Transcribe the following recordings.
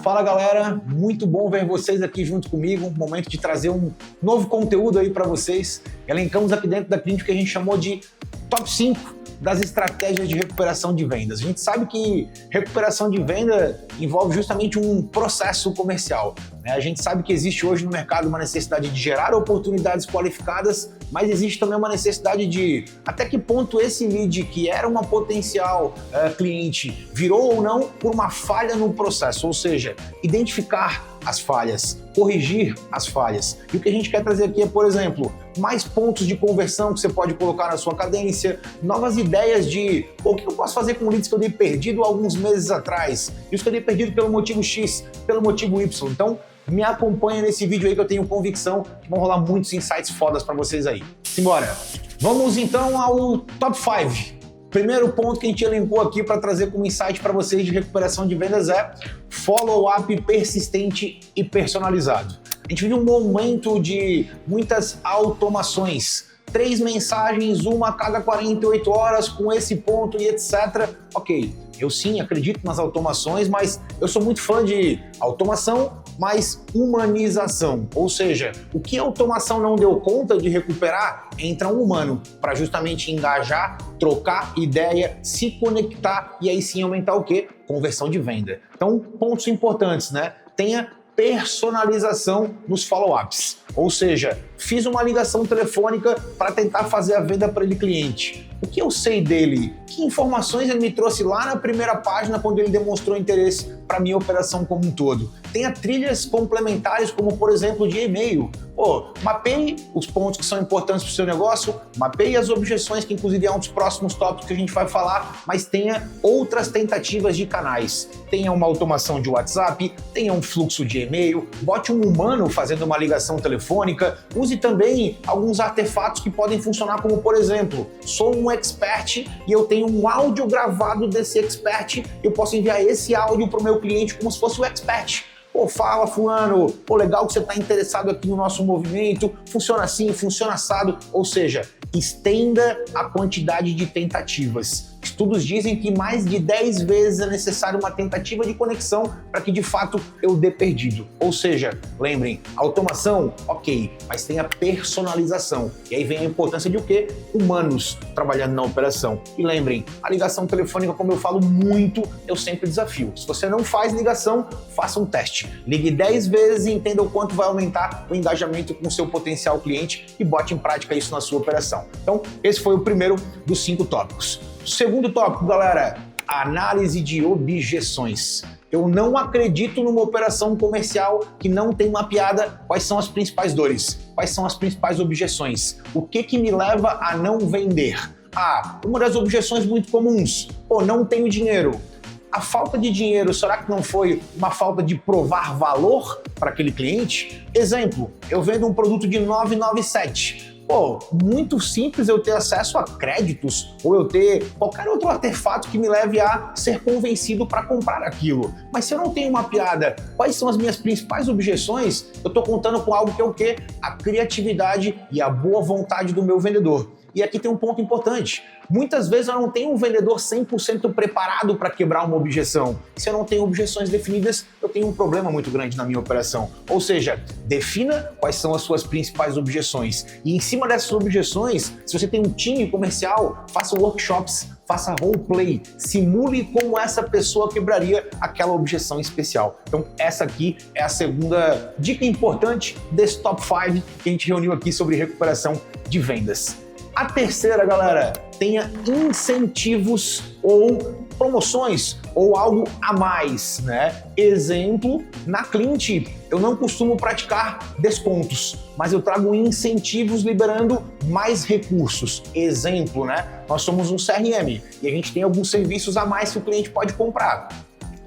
Fala galera, muito bom ver vocês aqui junto comigo, momento de trazer um novo conteúdo aí para vocês. Elencamos aqui dentro da clínica que a gente chamou de Top 5 das estratégias de recuperação de vendas. A gente sabe que recuperação de venda envolve justamente um processo comercial, né? A gente sabe que existe hoje no mercado uma necessidade de gerar oportunidades qualificadas, mas existe também uma necessidade de até que ponto esse lead, que era uma potencial cliente, virou ou não por uma falha no processo, ou seja, identificar as falhas, corrigir as falhas. E o que a gente quer trazer aqui é, por exemplo, mais pontos de conversão que você pode colocar na sua cadência, novas ideias de o que eu posso fazer com leads que eu dei perdido alguns meses atrás, isso que eu dei perdido pelo motivo X, pelo motivo Y. Então, me acompanha nesse vídeo aí que eu tenho convicção que vão rolar muitos insights fodas para vocês aí. Simbora! Vamos então ao Top 5. Primeiro ponto que a gente elencou aqui para trazer como insight para vocês de recuperação de vendas é follow-up persistente e personalizado. A gente vive um momento de muitas automações. 3 mensagens, uma a cada 48 horas com esse ponto e etc. Ok, eu sim acredito nas automações, mas eu sou muito fã de automação mais humanização, ou seja, o que a automação não deu conta de recuperar, entra um humano para justamente engajar, trocar ideia, se conectar e aí sim aumentar o quê? Conversão de venda. Então, pontos importantes, né? Tenha personalização nos follow-ups, ou seja, fiz uma ligação telefônica para tentar fazer a venda para ele cliente. O que eu sei dele? Que informações ele me trouxe lá na primeira página quando ele demonstrou interesse para minha operação como um todo? Tenha trilhas complementares, como por exemplo de e-mail. Mapeie os pontos que são importantes para o seu negócio, mapeie as objeções, que inclusive é um dos próximos tópicos que a gente vai falar, mas tenha outras tentativas de canais. Tenha uma automação de WhatsApp, tenha um fluxo de e-mail, bote um humano fazendo uma ligação telefônica, use também alguns artefatos que podem funcionar, como por exemplo, sou um expert e eu tenho um áudio gravado desse expert, eu posso enviar esse áudio para o meu cliente como se fosse o expert. Fala fulano, legal que você está interessado aqui no nosso movimento, funciona assim, funciona assado, ou seja, estenda a quantidade de tentativas. Estudos dizem que mais de 10 vezes é necessário uma tentativa de conexão para que de fato eu dê perdido. Ou seja, lembrem, automação, ok, mas tem a personalização. E aí vem a importância de o quê? Humanos trabalhando na operação. E lembrem, a ligação telefônica, como eu falo muito, eu sempre desafio. Se você não faz ligação, faça um teste. Ligue 10 vezes e entenda o quanto vai aumentar o engajamento com o seu potencial cliente e bote em prática isso na sua operação. Então, esse foi o primeiro dos 5 tópicos. Segundo tópico, galera, análise de objeções. Eu não acredito numa operação comercial que não tem mapeada quais são as principais dores, quais são as principais objeções, o que me leva a não vender. Uma das objeções muito comuns, não tenho dinheiro. A falta de dinheiro, será que não foi uma falta de provar valor para aquele cliente? Exemplo, eu vendo um produto de 997. Muito simples eu ter acesso a créditos ou eu ter qualquer outro artefato que me leve a ser convencido para comprar aquilo. Mas se eu não tenho mapeada quais são as minhas principais objeções, eu estou contando com algo que é o quê? A criatividade e a boa vontade do meu vendedor. E aqui tem um ponto importante. Muitas vezes eu não tenho um vendedor 100% preparado para quebrar uma objeção. Se eu não tenho objeções definidas, eu tenho um problema muito grande na minha operação. Ou seja, defina quais são as suas principais objeções. E em cima dessas objeções, se você tem um time comercial, faça workshops, faça roleplay, simule como essa pessoa quebraria aquela objeção especial. Então essa aqui é a segunda dica importante desse Top 5 que a gente reuniu aqui sobre recuperação de vendas. A terceira, galera, tenha incentivos ou promoções ou algo a mais, né? Exemplo, na Clint, eu não costumo praticar descontos, mas eu trago incentivos liberando mais recursos. Exemplo, né? Nós somos um CRM e a gente tem alguns serviços a mais que o cliente pode comprar.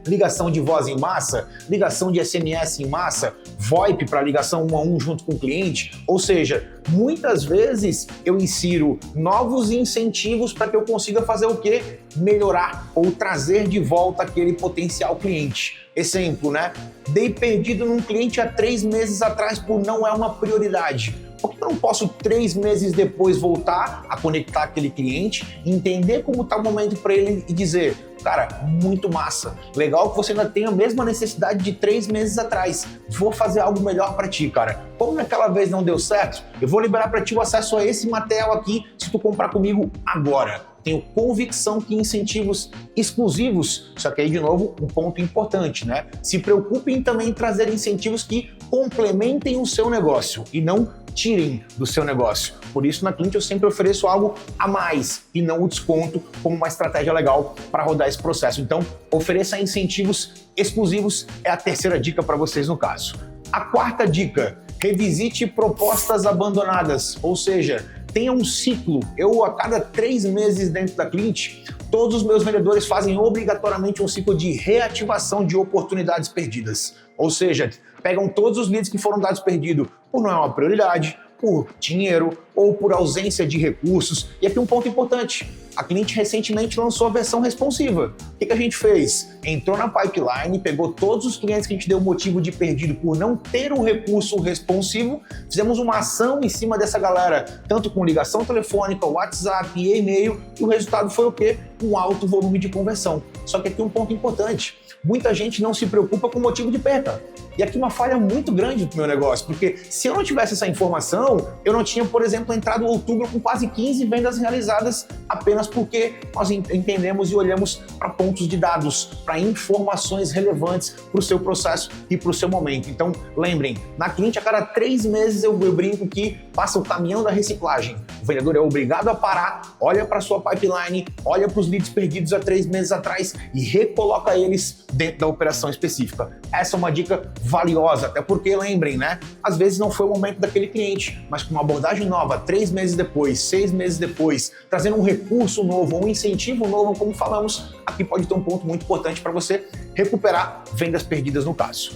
Ligação de voz em massa, ligação de SMS em massa, VoIP para ligação 1 a 1 junto com o cliente. Ou seja, muitas vezes eu insiro novos incentivos para que eu consiga fazer o quê? Melhorar ou trazer de volta aquele potencial cliente. Exemplo, né? Dei perdido num cliente há 3 meses atrás por não é uma prioridade. Por que eu não posso 3 meses depois voltar a conectar aquele cliente, entender como está o momento para ele e dizer, cara, muito massa, legal que você ainda tem a mesma necessidade de 3 meses atrás, vou fazer algo melhor para ti, cara. Como naquela vez não deu certo, eu vou liberar para ti o acesso a esse material aqui se tu comprar comigo agora. Tenho convicção que incentivos exclusivos, só que aí de novo um ponto importante, né? Se preocupem também em trazer incentivos que complementem o seu negócio e não tirem do seu negócio. Por isso na Clint eu sempre ofereço algo a mais e não o desconto como uma estratégia legal para rodar esse processo. Então ofereça incentivos exclusivos é a terceira dica para vocês no caso. A quarta dica, revisite propostas abandonadas, ou seja, tenha um ciclo. Eu, a cada 3 meses dentro da Clint, todos os meus vendedores fazem obrigatoriamente um ciclo de reativação de oportunidades perdidas. Ou seja, pegam todos os leads que foram dados perdidos por não é uma prioridade, por dinheiro ou por ausência de recursos. E aqui um ponto importante. A Clint recentemente lançou a versão responsiva. O que a gente fez? Entrou na pipeline, pegou todos os clientes que a gente deu motivo de perdido por não ter um recurso responsivo, fizemos uma ação em cima dessa galera, tanto com ligação telefônica, WhatsApp e e-mail, e o resultado foi o quê? Um alto volume de conversão. Só que aqui um ponto importante. Muita gente não se preocupa com o motivo de perda. E aqui uma falha muito grande do meu negócio, porque se eu não tivesse essa informação, eu não tinha, por exemplo, entrado em outubro com quase 15 vendas realizadas apenas porque nós entendemos e olhamos para pontos de dados, para informações relevantes para o seu processo e para o seu momento. Então, lembrem, na Clint, a cada 3 meses eu brinco que passa o caminhão da reciclagem. O vendedor é obrigado a parar, olha para a sua pipeline, olha para os leads perdidos há 3 meses atrás e recoloca eles dentro da operação específica. Essa é uma dica valiosa, até porque, lembrem, né? Às vezes não foi o momento daquele cliente, mas com uma abordagem nova, 3 meses depois, 6 meses depois, trazendo um recurso novo, um incentivo novo, como falamos, aqui pode ter um ponto muito importante para você recuperar vendas perdidas no caso.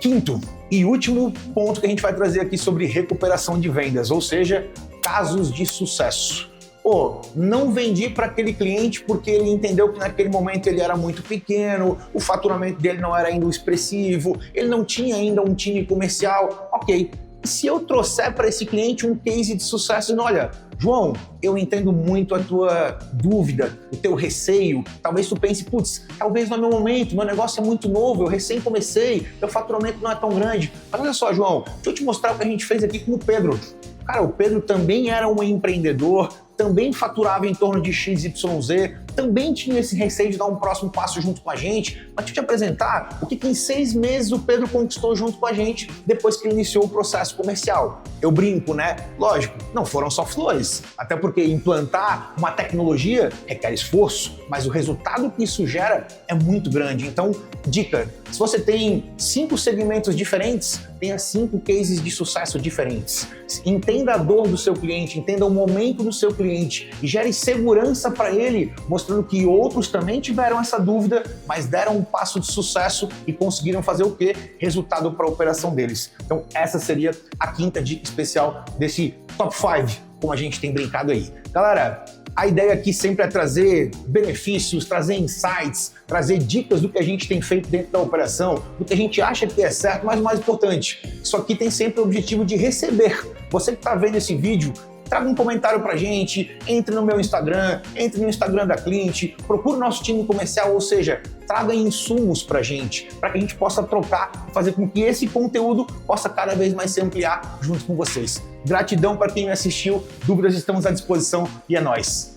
Quinto e último ponto que a gente vai trazer aqui sobre recuperação de vendas, ou seja, casos de sucesso. Não vendi para aquele cliente porque ele entendeu que naquele momento ele era muito pequeno, o faturamento dele não era ainda expressivo, ele não tinha ainda um time comercial. Ok, e se eu trouxer para esse cliente um case de sucesso, dizendo, olha, João, eu entendo muito a tua dúvida, o teu receio, talvez tu pense, putz, talvez não é meu momento, meu negócio é muito novo, eu recém comecei, meu faturamento não é tão grande. Mas olha só, João, deixa eu te mostrar o que a gente fez aqui com o Pedro. Cara, o Pedro também era um empreendedor, também faturava em torno de XYZ, também tinha esse receio de dar um próximo passo junto com a gente, mas deixa eu te apresentar o que em 6 meses o Pedro conquistou junto com a gente depois que iniciou o processo comercial. Eu brinco, né? Lógico, não foram só flores, até porque implantar uma tecnologia requer esforço, mas o resultado que isso gera é muito grande. Então, dica, se você tem 5 segmentos diferentes, tenha 5 cases de sucesso diferentes. Entenda a dor do seu cliente, entenda o momento do seu cliente e gere segurança para ele, mostrando que outros também tiveram essa dúvida, mas deram um passo de sucesso e conseguiram fazer o quê? Resultado para a operação deles. Então essa seria a quinta dica especial desse Top 5, como a gente tem brincado aí. Galera, a ideia aqui sempre é trazer benefícios, trazer insights, trazer dicas do que a gente tem feito dentro da operação, do que a gente acha que é certo, mas o mais importante, isso aqui tem sempre o objetivo de receber. Você que está vendo esse vídeo, traga um comentário pra gente, entre no meu Instagram, entre no Instagram da Clint, procure o nosso time comercial, ou seja, traga insumos pra gente, para que a gente possa trocar, fazer com que esse conteúdo possa cada vez mais se ampliar junto com vocês. Gratidão para quem me assistiu, dúvidas estamos à disposição e é nóis.